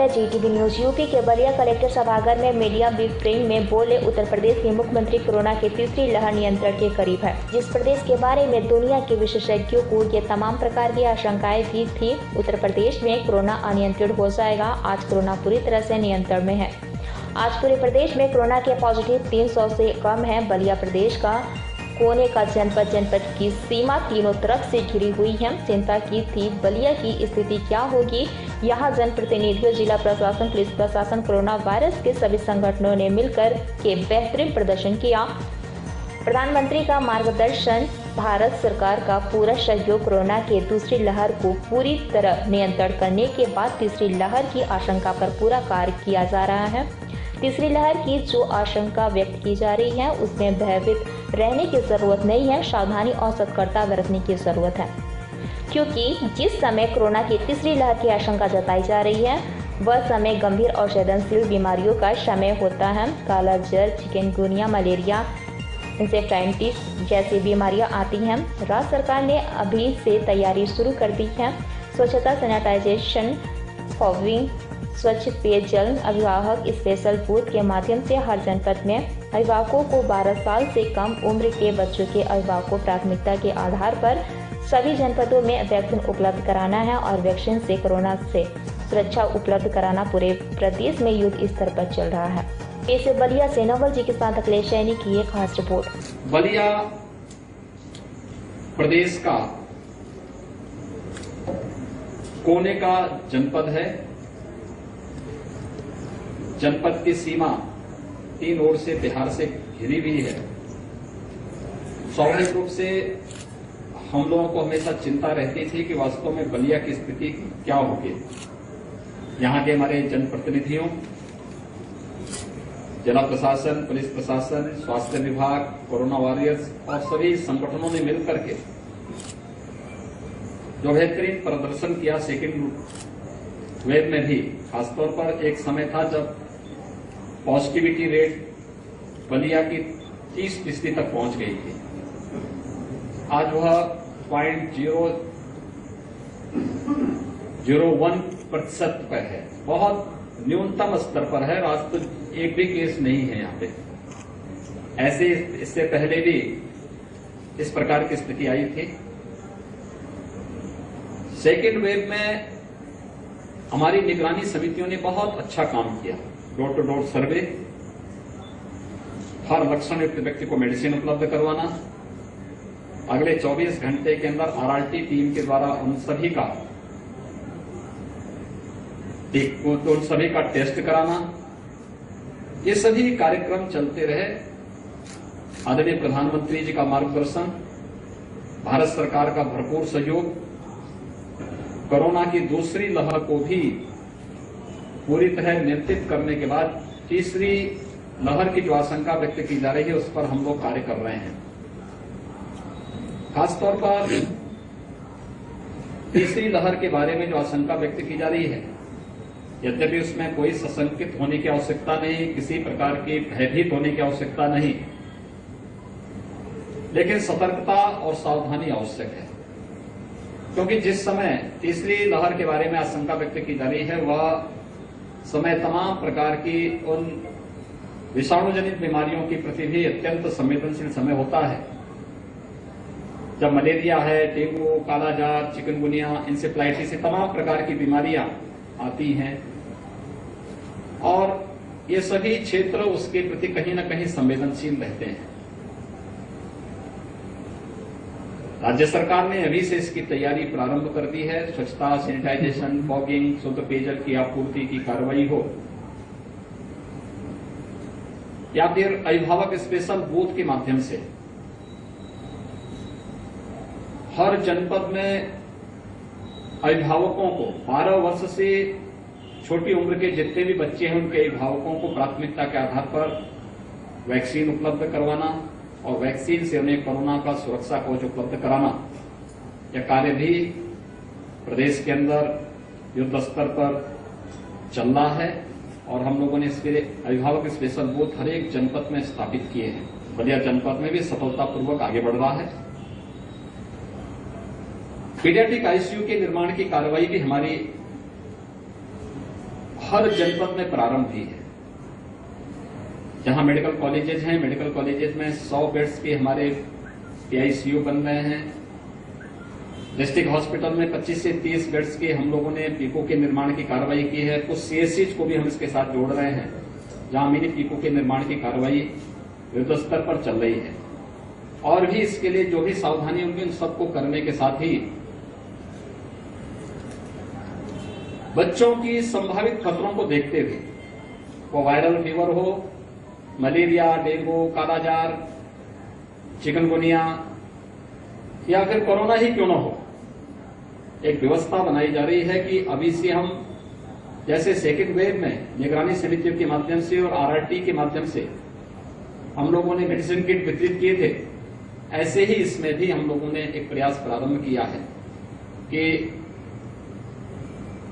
है GTV news. UP के Ballia collector सभागार में मीडिया ब्रीफिंग में बोले, उत्तर प्रदेश के मुख्यमंत्री कोरोना की तीसरी लहर नियंत्रण के करीब है। जिस प्रदेश के बारे में दुनिया के विशेषज्ञों को ये तमाम प्रकार की आशंकाएं भी थी, उत्तर प्रदेश में कोरोना अनियंत्रित हो जाएगा। आज कोरोना पूरी तरह से नियंत्रण में है। आज पूरे प्रदेश में कोरोना के पॉजिटिव 300 से कम है। बलिया प्रदेश का कोने का जनपद की सीमा तीनों तरफ से घिरी हुई है। चिंता की थी बलिया की स्थिति क्या होगी। यहाँ जनप्रतिनिधियों, जिला प्रशासन, पुलिस प्रशासन, कोरोना वायरस के सभी संगठनों ने मिलकर के बेहतरीन प्रदर्शन किया। प्रधानमंत्री का मार्गदर्शन, भारत सरकार का पूरा सहयोग, कोरोना के दूसरी लहर को पूरी तरह नियंत्रण करने के बाद तीसरी लहर की आशंका पर पूरा कार्य किया जा रहा है। तीसरी लहर की जो आशंका व्यक्त की जा रही है, उसमें भयभीत रहने की जरूरत नहीं है। सावधानी और सतर्कता बरतने की जरूरत है, क्योंकि जिस समय कोरोना की तीसरी लहर की आशंका जताई जा रही है, वह समय गंभीर और संवेदनशील बीमारियों का समय होता है। काला जर, चिकनगुनिया, मलेरिया, इंसेफ्लाइटिस जैसी बीमारियां आती हैं। राज्य सरकार ने अभी से तैयारी शुरू कर दी है। स्वच्छता, सैनिटाइजेशन, फॉगिंग, स्वच्छ पेयजल, अभिभावक स्पेशल बूथ के माध्यम से हर जनपद में अभिभावकों को 12 साल से कम उम्र के बच्चों के अभिभावकों को प्राथमिकता के आधार पर सभी जनपदों में वैक्सीन उपलब्ध कराना है और वैक्सीन से कोरोना से सुरक्षा उपलब्ध कराना पूरे प्रदेश में युद्ध स्तर पर चल रहा है। इसे बलिया से नवल जी के साथ अखिलेश सैनी की एक खास रिपोर्ट। बलिया प्रदेश का कोने का जनपद है। जनपद की सीमा 3 ओर से बिहार से घिरी हुई है। स्वाभाविक रूप से हम लोगों को हमेशा चिंता रहती थी कि वास्तव में बलिया की स्थिति क्या होगी। यहाँ के हमारे जनप्रतिनिधियों, जिला प्रशासन, पुलिस प्रशासन, स्वास्थ्य विभाग, कोरोना वॉरियर्स और सभी संगठनों ने मिलकर के जो बेहतरीन प्रदर्शन किया सेकेंड वेव में भी। खासतौर पर एक समय था जब पॉजिटिविटी रेट बलिया की 30% तक पहुंच गई थी। आज वह 0.001% पर है, बहुत न्यूनतम स्तर पर है। आज तो एक भी केस नहीं है यहाँ पे। ऐसे इससे पहले भी इस प्रकार की स्थिति आई थी। सेकेंड वेव में हमारी निगरानी समितियों ने बहुत अच्छा काम किया। डोर टू डोर सर्वे, हर लक्षण युक्त व्यक्ति को मेडिसिन उपलब्ध करवाना, अगले 24 घंटे के अंदर RRT टीम के द्वारा उन सभी का टेस्ट कराना, ये सभी कार्यक्रम चलते रहे। आदरणीय प्रधानमंत्री जी का मार्गदर्शन, भारत सरकार का भरपूर सहयोग, कोरोना की दूसरी लहर को भी पूरी तरह नियंत्रित करने के बाद तीसरी लहर की जो आशंका व्यक्त की जा रही है, उस पर हम लोग कार्य कर रहे हैं। खासतौर पर तीसरी लहर के बारे में जो आशंका व्यक्त की जा रही है, यद्यपि उसमें कोई सशंकित होने की आवश्यकता नहीं, किसी प्रकार की भयभीत होने की आवश्यकता नहीं, लेकिन सतर्कता और सावधानी आवश्यक है। क्योंकि जिस समय तीसरी लहर के बारे में आशंका व्यक्त की जा रही है, वह समय तमाम प्रकार की उन विषाणुजनित बीमारियों की प्रति भी अत्यंत संवेदनशील समय होता है। जब मलेरिया है, डेंगू, कालाजार, चिकनगुनिया, इंसेफ्लाइटिस, तमाम प्रकार की बीमारियां आती हैं और ये सभी क्षेत्र उसके प्रति कहीं न कहीं संवेदनशील रहते हैं। राज्य सरकार ने अभी से इसकी तैयारी प्रारंभ कर दी है। स्वच्छता, सैनिटाइजेशन, फॉगिंग, शुद्ध पेयजल की आपूर्ति की कार्रवाई हो, या फिर अभिभावक स्पेशल बूथ के माध्यम से हर जनपद में अभिभावकों को 12 वर्ष से छोटी उम्र के जितने भी बच्चे हैं, उनके अभिभावकों को प्राथमिकता के आधार पर वैक्सीन उपलब्ध करवाना और वैक्सीन से उन्हें कोरोना का सुरक्षा कवच उपलब्ध कराना, यह कार्य भी प्रदेश के अंदर युद्ध स्तर पर चल रहा है और हम लोगों ने इसके लिए अभिभावक स्पेशल बूथ हर एक जनपद में स्थापित किए हैं। बलिया जनपद में भी सफलतापूर्वक आगे बढ़ रहा है। पीडियाट्रिक आईसीयू के निर्माण की कार्रवाई भी हमारी हर जनपद में प्रारंभ हुई है। जहां मेडिकल कॉलेजेस हैं, मेडिकल कॉलेजेस में 100 बेड्स के हमारे PICU बन रहे हैं। डिस्ट्रिक्ट हॉस्पिटल में 25 से 30 बेड्स के हम लोगों ने पीको के निर्माण की कार्रवाई की है। कुछ CSCs को भी हम इसके साथ जोड़ रहे हैं, जहां मिनी पीको के निर्माण की कार्रवाई युद्ध स्तर पर चल रही है। और भी इसके लिए जो भी सावधानी होंगी उन सबको करने के साथ ही बच्चों की संभावित खतरों को देखते हुए, वो वायरल फीवर हो, मलेरिया, डेंगू, कालाजार, चिकनगुनिया या फिर कोरोना ही क्यों न हो, एक व्यवस्था बनाई जा रही है कि अभी से हम जैसे सेकेंड वेव में निगरानी समितियों के माध्यम से और RRT के माध्यम से हम लोगों ने मेडिसिन किट वितरित किए थे, ऐसे ही इसमें भी हम लोगों ने एक प्रयास प्रारंभ किया है कि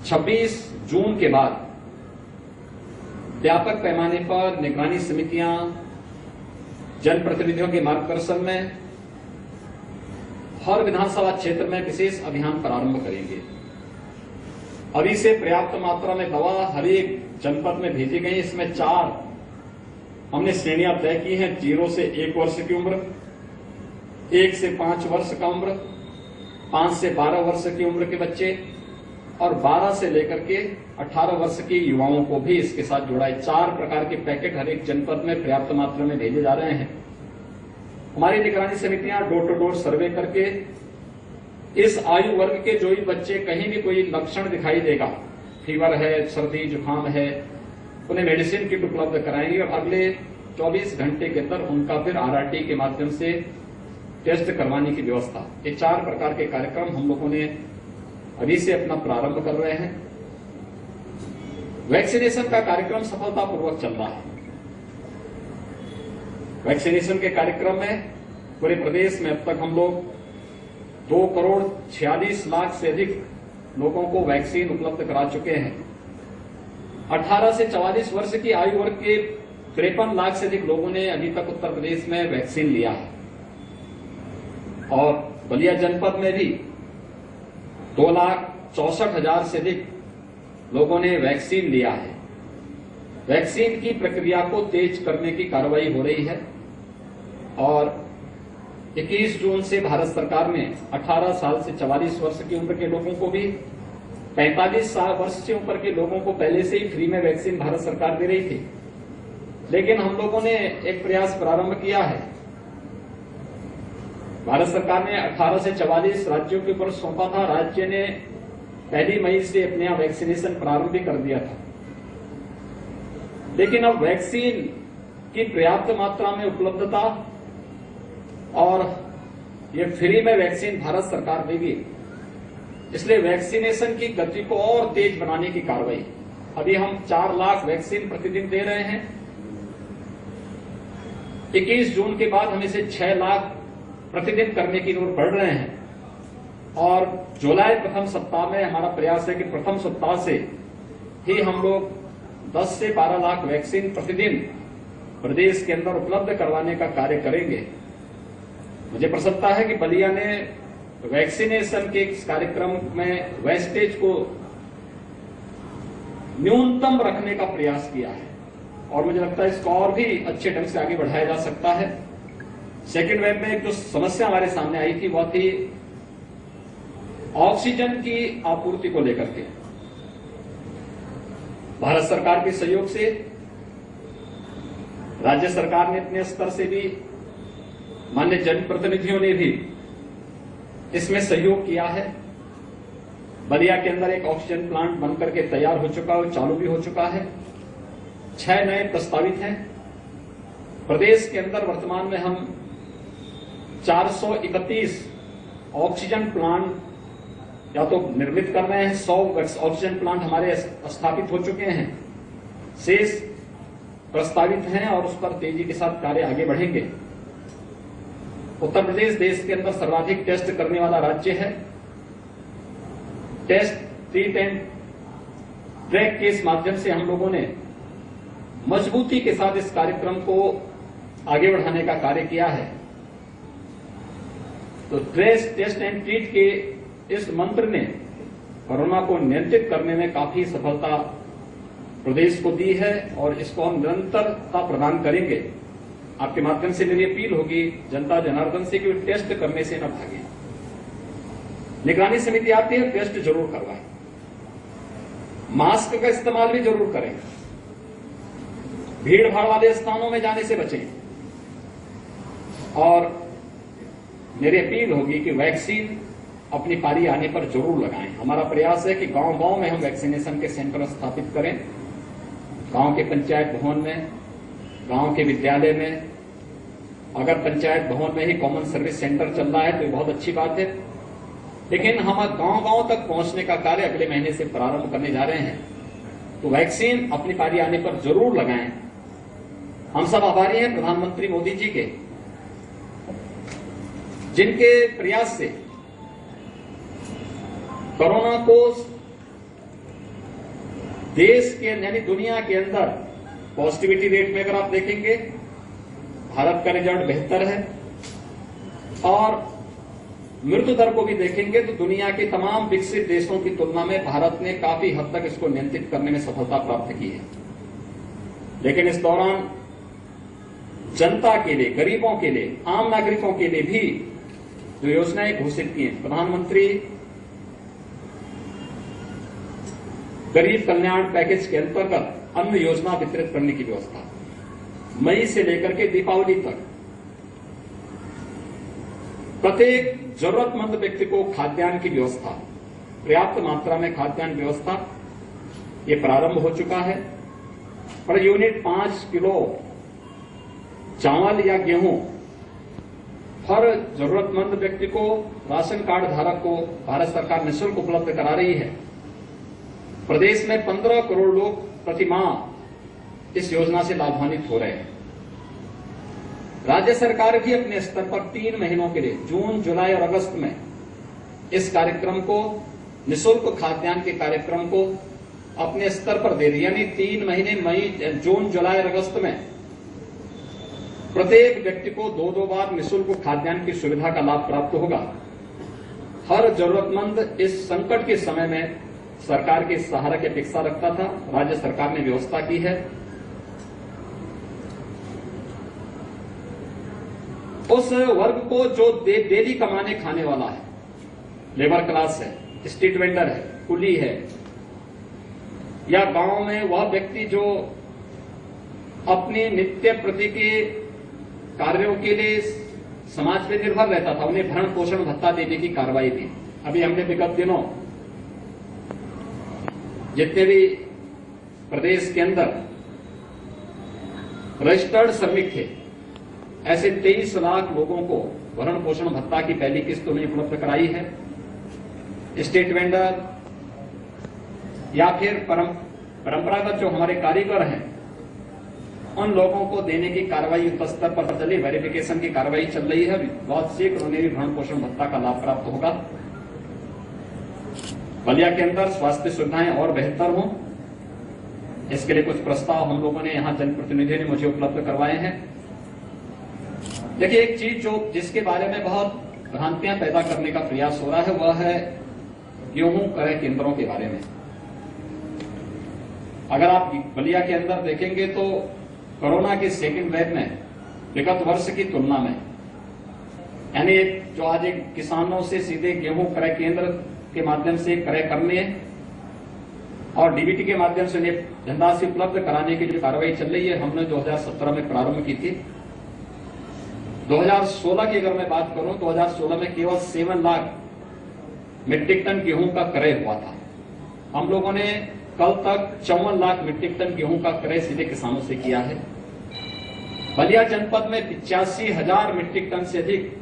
26 जून के बाद व्यापक पैमाने पर निगरानी समितियां जनप्रतिनिधियों के मार्गदर्शन में हर विधानसभा क्षेत्र में विशेष अभियान प्रारंभ करेंगे। अभी से पर्याप्त मात्रा में दवा हर एक जनपद में भेजी गई। इसमें 4 हमने श्रेणियां तय की हैं, 0 से 1 वर्ष की उम्र, 1 से 5 वर्ष का उम्र, 5 से 12 वर्ष की उम्र के बच्चे और 12 से लेकर के 18 वर्ष के युवाओं को भी इसके साथ जोड़ा है। 4 प्रकार के पैकेट हर एक जनपद में पर्याप्त मात्रा में भेजे जा रहे हैं। हमारी निगरानी समितियां डोर टू डोर सर्वे करके इस आयु वर्ग के जो भी बच्चे कहीं भी कोई लक्षण दिखाई देगा, फीवर है, सर्दी जुकाम है, उन्हें मेडिसिन किट उपलब्ध कराएंगे और अगले 24 घंटे के अंदर उनका फिर RRT के माध्यम से टेस्ट करवाने की व्यवस्था। ये 4 प्रकार के कार्यक्रम हम लोगों ने अभी से अपना प्रारंभ कर रहे हैं। वैक्सीनेशन का कार्यक्रम सफलतापूर्वक चल रहा है। वैक्सीनेशन के कार्यक्रम में पूरे प्रदेश में अब तक हम लोग 2,46,00,000 से अधिक लोगों को वैक्सीन उपलब्ध करा चुके हैं। 18 से 44 वर्ष की आयु वर्ग के 53 लाख से अधिक लोगों ने अभी तक उत्तर प्रदेश में वैक्सीन लिया है और बलिया जनपद में भी 2,64,000 से अधिक लोगों ने वैक्सीन लिया है। वैक्सीन की प्रक्रिया को तेज करने की कार्रवाई हो रही है और 21 जून से भारत सरकार ने 18 साल से 44 वर्ष की उम्र के लोगों को भी, 45 वर्ष से ऊपर के लोगों को पहले से ही फ्री में वैक्सीन भारत सरकार दे रही थी। लेकिन हम लोगों ने एक प्रयास प्रारंभ किया है। भारत सरकार ने 18 से 44 राज्यों के ऊपर सौंपा था। राज्य ने 1 मई से अपने यहाँ वैक्सीनेशन प्रारंभ भी कर दिया था। लेकिन अब वैक्सीन की पर्याप्त मात्रा में उपलब्धता और ये फ्री में वैक्सीन भारत सरकार देगी, इसलिए वैक्सीनेशन की गति को और तेज बनाने की कार्रवाई। अभी हम 4 लाख वैक्सीन प्रतिदिन दे रहे हैं। 21 जून के बाद हम इसे 6 लाख प्रतिदिन करने की ओर बढ़ रहे हैं और जुलाई प्रथम सप्ताह में हमारा प्रयास है कि प्रथम सप्ताह से ही हम लोग 10 से 12 लाख वैक्सीन प्रतिदिन प्रदेश के अंदर उपलब्ध करवाने का कार्य करेंगे। मुझे प्रसन्नता है कि बलिया ने वैक्सीनेशन के इस कार्यक्रम में वेस्टेज को न्यूनतम रखने का प्रयास किया है और मुझे लगता है इसको और भी अच्छे ढंग से आगे बढ़ाया जा सकता है। सेकेंड वेव में जो समस्या हमारे सामने आई थी वह थी ऑक्सीजन की आपूर्ति को लेकर के। भारत सरकार के सहयोग से राज्य सरकार ने अपने स्तर से भी, माननीय जनप्रतिनिधियों ने भी इसमें सहयोग किया है। बलिया के अंदर एक ऑक्सीजन प्लांट बनकर के तैयार हो चुका है, चालू भी हो चुका है। 6 नए प्रस्तावित हैं। प्रदेश के अंदर वर्तमान में हम 431 ऑक्सीजन प्लांट या तो निर्मित कर रहे हैं। 100 ऑक्सीजन प्लांट हमारे स्थापित हो चुके हैं, शेष प्रस्तावित हैं और उस पर तेजी के साथ कार्य आगे बढ़ेंगे। उत्तर प्रदेश देश के अंदर सर्वाधिक टेस्ट करने वाला राज्य है। टेस्ट, ट्रीट एंड ट्रैक के इस माध्यम से हम लोगों ने मजबूती के साथ इस कार्यक्रम को आगे बढ़ाने का कार्य किया है। तो टेस्ट एंड ट्रीट के इस मंत्र ने कोरोना को नियंत्रित करने में काफी सफलता प्रदेश को दी है और इसको हम निरंतरता प्रदान करेंगे। आपके माध्यम से मेरी अपील होगी जनता जनार्दन से कि वो टेस्ट करने से न भागे। निगरानी समिति आती है, टेस्ट जरूर करवाएं, मास्क का इस्तेमाल भी जरूर करें, भीड़ भाड़ वाले स्थानों में जाने से बचें और मेरी अपील होगी कि वैक्सीन अपनी पारी आने पर जरूर लगाएं। हमारा प्रयास है कि गांव-गांव में हम वैक्सीनेशन के सेंटर स्थापित करें। गांव के पंचायत भवन में, गांव के विद्यालय में, अगर पंचायत भवन में ही कॉमन सर्विस सेंटर चल रहा है तो ये बहुत अच्छी बात है, लेकिन हम गांव-गांव तक पहुंचने का कार्य अगले महीने से प्रारंभ करने जा रहे हैं। तो वैक्सीन अपनी पारी आने पर जरूर लगाएं। हम सब आभारी हैं प्रधानमंत्री मोदी जी के, जिनके प्रयास से कोरोना को देश के यानी दुनिया के अंदर पॉजिटिविटी रेट में अगर आप देखेंगे भारत का रिजल्ट बेहतर है और मृत्यु दर को भी देखेंगे तो दुनिया के तमाम विकसित देशों की तुलना में भारत ने काफी हद तक इसको नियंत्रित करने में सफलता प्राप्त की है। लेकिन इस दौरान जनता के लिए, गरीबों के लिए, आम नागरिकों के लिए भी जो योजनाएं घोषित की हैं, प्रधानमंत्री गरीब कल्याण पैकेज के अंतर्गत अन्न योजना वितरित करने की व्यवस्था, मई से लेकर के दीपावली तक प्रत्येक जरूरतमंद व्यक्ति को खाद्यान्न की व्यवस्था, पर्याप्त मात्रा में खाद्यान्न व्यवस्था ये प्रारंभ हो चुका है। पर यूनिट 5 किलो चावल या गेहूं हर जरूरतमंद व्यक्ति को, राशन कार्ड धारक को भारत सरकार निःशुल्क उपलब्ध करा रही है। प्रदेश में 15 करोड़ लोग प्रतिमाह इस योजना से लाभान्वित हो रहे हैं। राज्य सरकार भी अपने स्तर पर 3 महीनों के लिए जून, जुलाई और अगस्त में इस कार्यक्रम को, निःशुल्क खाद्यान्न के कार्यक्रम को अपने स्तर पर दे रही है। यानी 3 महीने मई, जून, जुलाई और अगस्त में प्रत्येक व्यक्ति को 2-2 बार निःशुल्क खाद्यान्न की सुविधा का लाभ प्राप्त होगा। हर जरूरतमंद इस संकट के समय में सरकार के सहारा की अपेक्षा रखता था। राज्य सरकार ने व्यवस्था की है। उस वर्ग को जो डेली कमाने खाने वाला है, लेबर क्लास है, स्ट्रीट वेंडर है, कुली है, या गांव में वह व्यक्ति जो अपने नित्य प्रति के कार्यों के लिए समाज पे निर्भर रहता था, उन्हें भरण पोषण भत्ता देने की कार्रवाई थी। अभी हमने विगत दिनों जितने भी प्रदेश के अंदर रजिस्टर्ड श्रमिक थे, ऐसे 23 लाख लोगों को भरण पोषण भत्ता की पहली किस्त उन्हें उपलब्ध कराई है। स्ट्रीट वेंडर या फिर परंपरागत जो हमारे कारीगर हैं, उन लोगों को देने की कार्रवाई युद्ध स्तर पर चली, वेरिफिकेशन की कार्रवाई चल रही है। बहुत शीघ्र उन्हें भी भरण पोषण भत्ता का लाभ प्राप्त होगा। बलिया के अंदर स्वास्थ्य सुविधाएं और बेहतर हों, इसके लिए कुछ प्रस्ताव हम लोगों ने यहां जनप्रतिनिधियों ने मुझे उपलब्ध करवाए हैं। देखिए, एक चीज जिसके बारे में बहुत भ्रांतियां पैदा करने का प्रयास हो रहा है वह है गेहूं क्रय केंद्रों के बारे में। अगर आप बलिया के अंदर देखेंगे तो कोरोना के सेकेंड वेव में विगत वर्ष की तुलना में, यानी जो आज एक किसानों से सीधे गेहूं क्रय केंद्र के माध्यम से क्रय करने और डीबीटी के माध्यम से उन्हें धनराशि उपलब्ध कराने की जो कार्रवाई चल रही है, हमने 2017 में प्रारंभ की थी। 2016 की अगर मैं बात करूं, 2016 में केवल 7 लाख मीट्रिक टन गेहूं का क्रय हुआ था। हम लोगों ने कल तक 54 लाख मीट्रिक टन गेहूं का क्रय सीधे किसानों से किया है। बलिया जनपद में 85,000 मीट्रिक टन से अधिक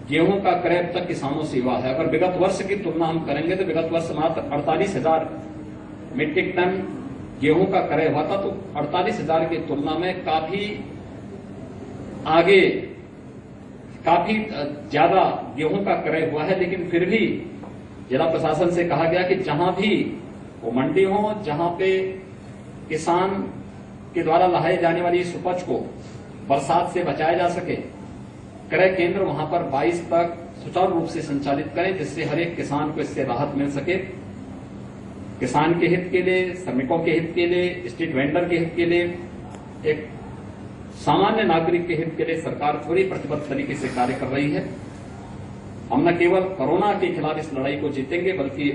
गेहूं का क्रय अब तक किसानों से हुआ है। अगर विगत वर्ष की तुलना हम करेंगे तो विगत वर्ष मात्र 48,000 मीट्रिक टन गेहूं का क्रय हुआ था, तो 48,000 की तुलना में काफी आगे, काफी ज्यादा गेहूं का क्रय हुआ है। लेकिन फिर भी जिला प्रशासन से कहा गया कि जहां भी वो मंडी हो, जहां पे किसान के द्वारा लहाई जाने वाली इस उपज को बरसात से बचाया जा सके, क्रय केंद्र वहां पर 22 तक सुचारू रूप से संचालित करें, जिससे हर एक किसान को इससे राहत मिल सके। किसान के हित के लिए, श्रमिकों के हित के लिए, स्ट्रीट वेंडर के हित के लिए, एक सामान्य नागरिक के हित के लिए सरकार थोड़ी प्रतिबद्ध तरीके से कार्य कर रही है। हम न केवल कोरोना के खिलाफ इस लड़ाई को जीतेंगे, बल्कि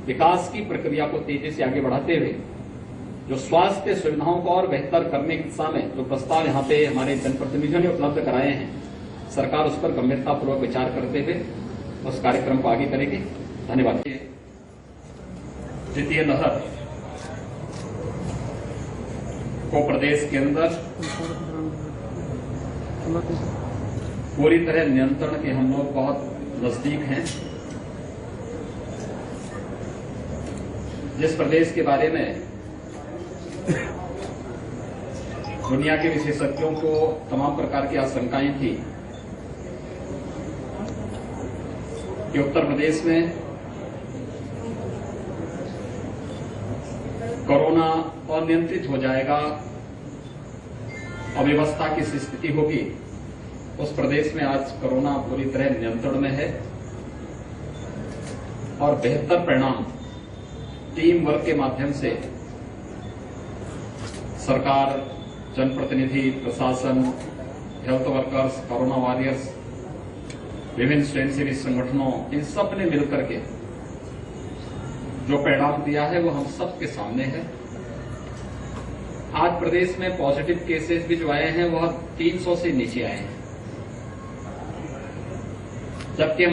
विकास की प्रक्रिया को तेजी से आगे बढ़ाते हुए जो स्वास्थ्य सुविधाओं को और बेहतर करने की दिशा में जो प्रस्ताव यहां पे हमारे जनप्रतिनिधियों ने उपलब्ध कराए हैं, सरकार उस पर गंभीरतापूर्वक विचार करते हुए उस कार्यक्रम को आगे करेगी। धन्यवाद। द्वितीय लहर को प्रदेश के अंदर पूरी तरह नियंत्रण के हम लोग बहुत नजदीक हैं। जिस प्रदेश के बारे में दुनिया के विशेषज्ञों को तमाम प्रकार की आशंकाएं थी कि उत्तर प्रदेश में कोरोना अनियंत्रित हो जाएगा, अव्यवस्था की स्थिति होगी, उस प्रदेश में आज कोरोना पूरी तरह नियंत्रण में है और बेहतर परिणाम टीम वर्क के माध्यम से सरकार, जनप्रतिनिधि, प्रशासन, हेल्थ वर्कर्स, कोरोना वॉरियर्स, विभिन्न स्वयंसेवी संगठनों, इन सब ने मिलकर के जो परिणाम दिया है वो हम सबके सामने है। आज प्रदेश में पॉजिटिव केसेस भी जो आए हैं वह 300 से नीचे आए हैं, जबकि